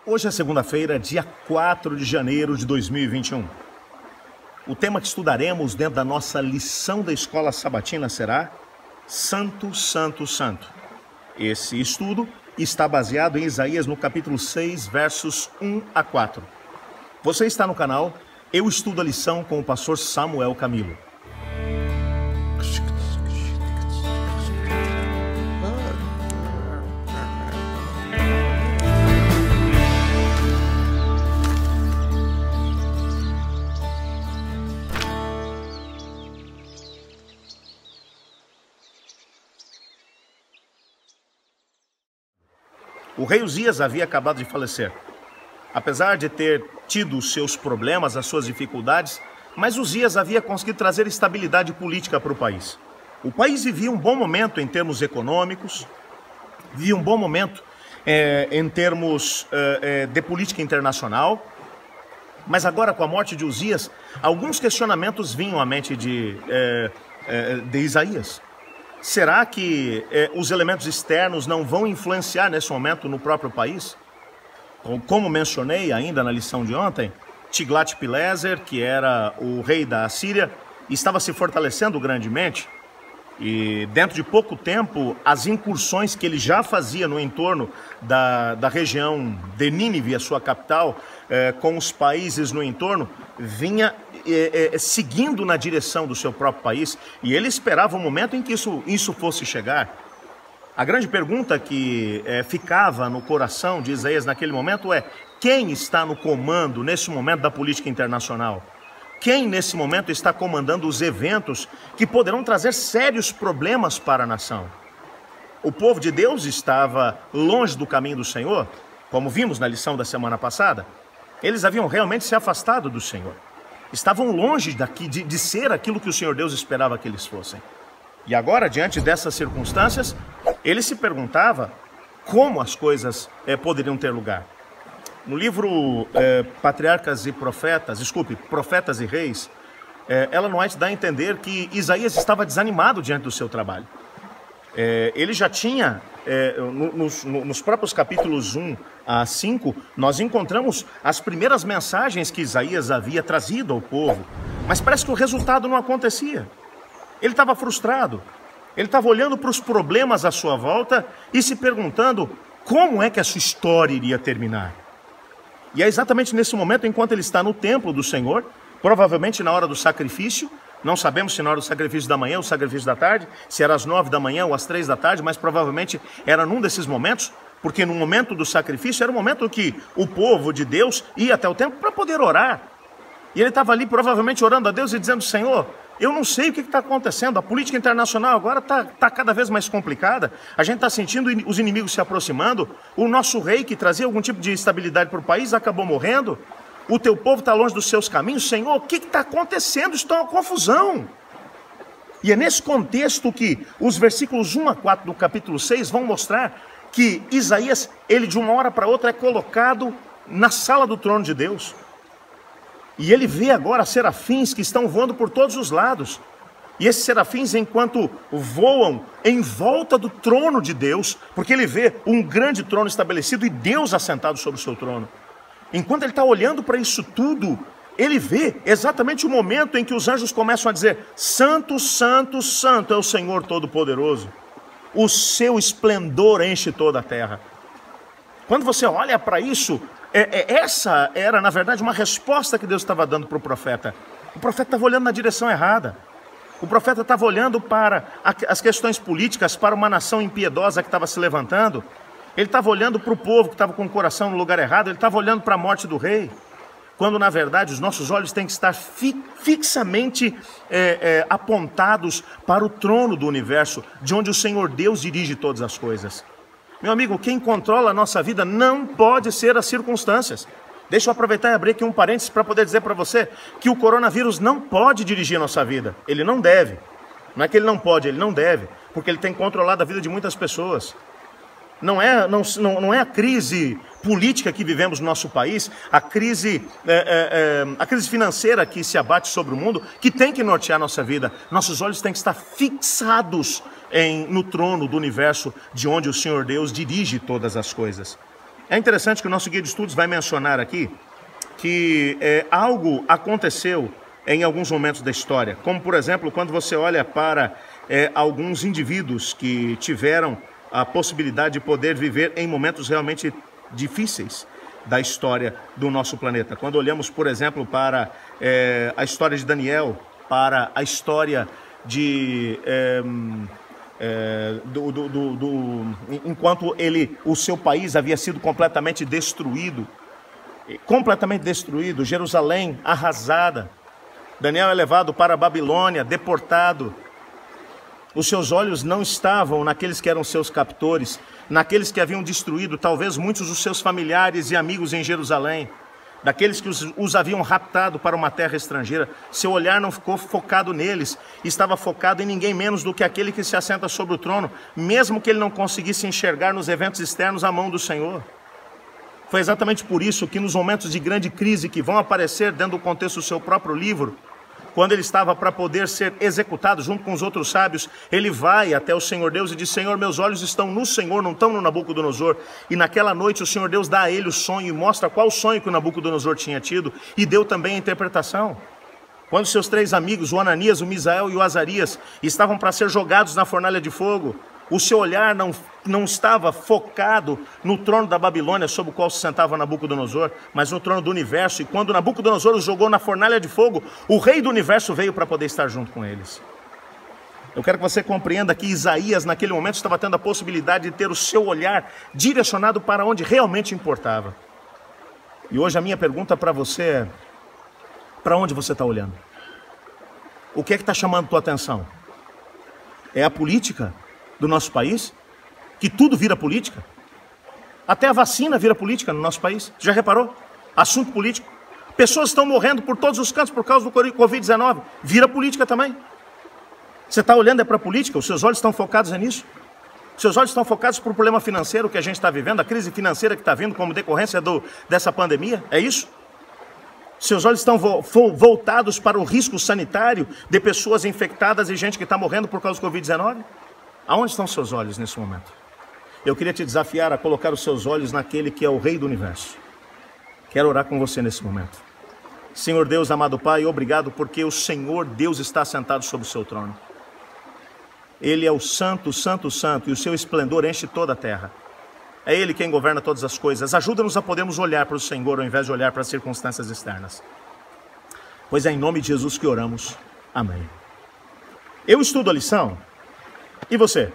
Hoje é segunda-feira, dia 4 de janeiro de 2021. O tema que estudaremos dentro da nossa lição da escola sabatina será Santo, Santo, Santo. Esse estudo está baseado em Isaías no capítulo 6, versos 1 a 4. Você está no canal Eu Estudo a Lição com o pastor Samuel Camilo. O rei Uzias havia acabado de falecer. Apesar de ter tido seus problemas, as suas dificuldades, mas Uzias havia conseguido trazer estabilidade política para o país. O país vivia um bom momento em termos econômicos, vivia um bom momento em termos de política internacional, mas agora com a morte de Uzias, alguns questionamentos vinham à mente de Isaías. Será que os elementos externos não vão influenciar nesse momento no próprio país? Como mencionei ainda na lição de ontem, Tiglat-Pileser, que era o rei da Assíria, estava se fortalecendo grandemente e dentro de pouco tempo as incursões que ele já fazia no entorno da região de Nínive, a sua capital, com os países no entorno, vinha seguindo na direção do seu próprio país, e ele esperava o momento em que isso fosse chegar. A grande pergunta que ficava no coração de Isaías naquele momento é: quem está no comando nesse momento da política internacional? Quem nesse momento está comandando os eventos que poderão trazer sérios problemas para a nação? O povo de Deus estava longe do caminho do Senhor, como vimos na lição da semana passada. Eles haviam realmente se afastado do Senhor. Estavam longe de ser aquilo que o Senhor Deus esperava que eles fossem. E agora, diante dessas circunstâncias, ele se perguntava como as coisas poderiam ter lugar. No livro Profetas e Reis, Ellen White dá a entender que Isaías estava desanimado diante do seu trabalho. Ele já tinha, nos próprios capítulos 1 a 5, nós encontramos as primeiras mensagens que Isaías havia trazido ao povo, mas parece que o resultado não acontecia. Ele estava frustrado, ele estava olhando para os problemas à sua volta e se perguntando como é que a sua história iria terminar. E é exatamente nesse momento, enquanto ele está no templo do Senhor, provavelmente na hora do sacrifício, não sabemos se na hora do sacrifício da manhã ou sacrifício da tarde, se era às 9 da manhã ou às 3 da tarde, mas provavelmente era num desses momentos, porque no momento do sacrifício era o momento que o povo de Deus ia até o templo para poder orar. E ele estava ali provavelmente orando a Deus e dizendo: Senhor, eu não sei o que está acontecendo, a política internacional agora está cada vez mais complicada, a gente está sentindo os inimigos se aproximando, o nosso rei que trazia algum tipo de estabilidade para o país acabou morrendo, o teu povo está longe dos seus caminhos, Senhor, o que está acontecendo? Isso está uma confusão. E é nesse contexto que os versículos 1 a 4 do capítulo 6 vão mostrar que Isaías, ele de uma hora para outra é colocado na sala do trono de Deus. E ele vê agora serafins que estão voando por todos os lados. E esses serafins, enquanto voam em volta do trono de Deus, porque ele vê um grande trono estabelecido e Deus assentado sobre o seu trono. Enquanto ele está olhando para isso tudo, ele vê exatamente o momento em que os anjos começam a dizer: Santo, Santo, Santo é o Senhor Todo-Poderoso. O seu esplendor enche toda a terra. Quando você olha para isso, essa era, na verdade, uma resposta que Deus estava dando para o profeta. O profeta estava olhando na direção errada. O profeta estava olhando para as questões políticas, para uma nação impiedosa que estava se levantando. Ele estava olhando para o povo que estava com o coração no lugar errado. Ele estava olhando para a morte do rei. Quando, na verdade, os nossos olhos têm que estar fixamente apontados para o trono do universo, de onde o Senhor Deus dirige todas as coisas. Meu amigo, quem controla a nossa vida não pode ser as circunstâncias. Deixa eu aproveitar e abrir aqui um parênteses para poder dizer para você que o coronavírus não pode dirigir a nossa vida. Ele não deve. Não é que ele não pode, ele não deve. Porque ele tem controlado a vida de muitas pessoas. Não é a crise política que vivemos no nosso país, a crise financeira que se abate sobre o mundo, que tem que nortear a nossa vida. Nossos olhos têm que estar fixados no trono do universo, de onde o Senhor Deus dirige todas as coisas. É interessante que o nosso guia de estudos vai mencionar aqui que algo aconteceu em alguns momentos da história, como por exemplo, quando você olha para alguns indivíduos que tiveram a possibilidade de poder viver em momentos realmente difíceis da história do nosso planeta. Quando olhamos, por exemplo, para a história de Daniel, para a história de enquanto o seu país havia sido completamente destruído, Jerusalém arrasada, Daniel é levado para a Babilônia, deportado. Os seus olhos não estavam naqueles que eram seus captores, naqueles que haviam destruído talvez muitos dos seus familiares e amigos em Jerusalém, daqueles que os haviam raptado para uma terra estrangeira. Seu olhar não ficou focado neles, estava focado em ninguém menos do que aquele que se assenta sobre o trono, mesmo que ele não conseguisse enxergar nos eventos externos a mão do Senhor. Foi exatamente por isso que nos momentos de grande crise que vão aparecer dentro do contexto do seu próprio livro, quando ele estava para poder ser executado junto com os outros sábios, ele vai até o Senhor Deus e diz: Senhor, meus olhos estão no Senhor, não estão no Nabucodonosor. E naquela noite o Senhor Deus dá a ele o sonho e mostra qual sonho que o Nabucodonosor tinha tido e deu também a interpretação. Quando seus 3 amigos, o Ananias, o Misael e o Azarias, estavam para ser jogados na fornalha de fogo, o seu olhar não estava focado no trono da Babilônia, sobre o qual se sentava Nabucodonosor, mas no trono do universo. E quando Nabucodonosor os jogou na fornalha de fogo, o rei do universo veio para poder estar junto com eles. Eu quero que você compreenda que Isaías, naquele momento, estava tendo a possibilidade de ter o seu olhar direcionado para onde realmente importava. E hoje a minha pergunta para você é: para onde você está olhando? O que é que está chamando a tua atenção? É a política do nosso país? Que tudo vira política? Até a vacina vira política no nosso país. Já reparou? Assunto político. Pessoas estão morrendo por todos os cantos por causa do Covid-19. Vira política também. Você está olhando para a política? Os seus olhos estão focados nisso? Os seus olhos estão focados para o problema financeiro que a gente está vivendo, a crise financeira que está vindo como decorrência dessa pandemia? É isso? Seus olhos estão voltados para o risco sanitário de pessoas infectadas e gente que está morrendo por causa do Covid-19? Aonde estão seus olhos nesse momento? Eu queria te desafiar a colocar os seus olhos naquele que é o Rei do Universo. Quero orar com você nesse momento. Senhor Deus, amado Pai, obrigado porque o Senhor Deus está sentado sobre o seu trono. Ele é o Santo, Santo, Santo, e o seu esplendor enche toda a terra. É Ele quem governa todas as coisas. Ajuda-nos a podermos olhar para o Senhor ao invés de olhar para as circunstâncias externas. Pois é em nome de Jesus que oramos. Amém. Eu estudo a lição. E você?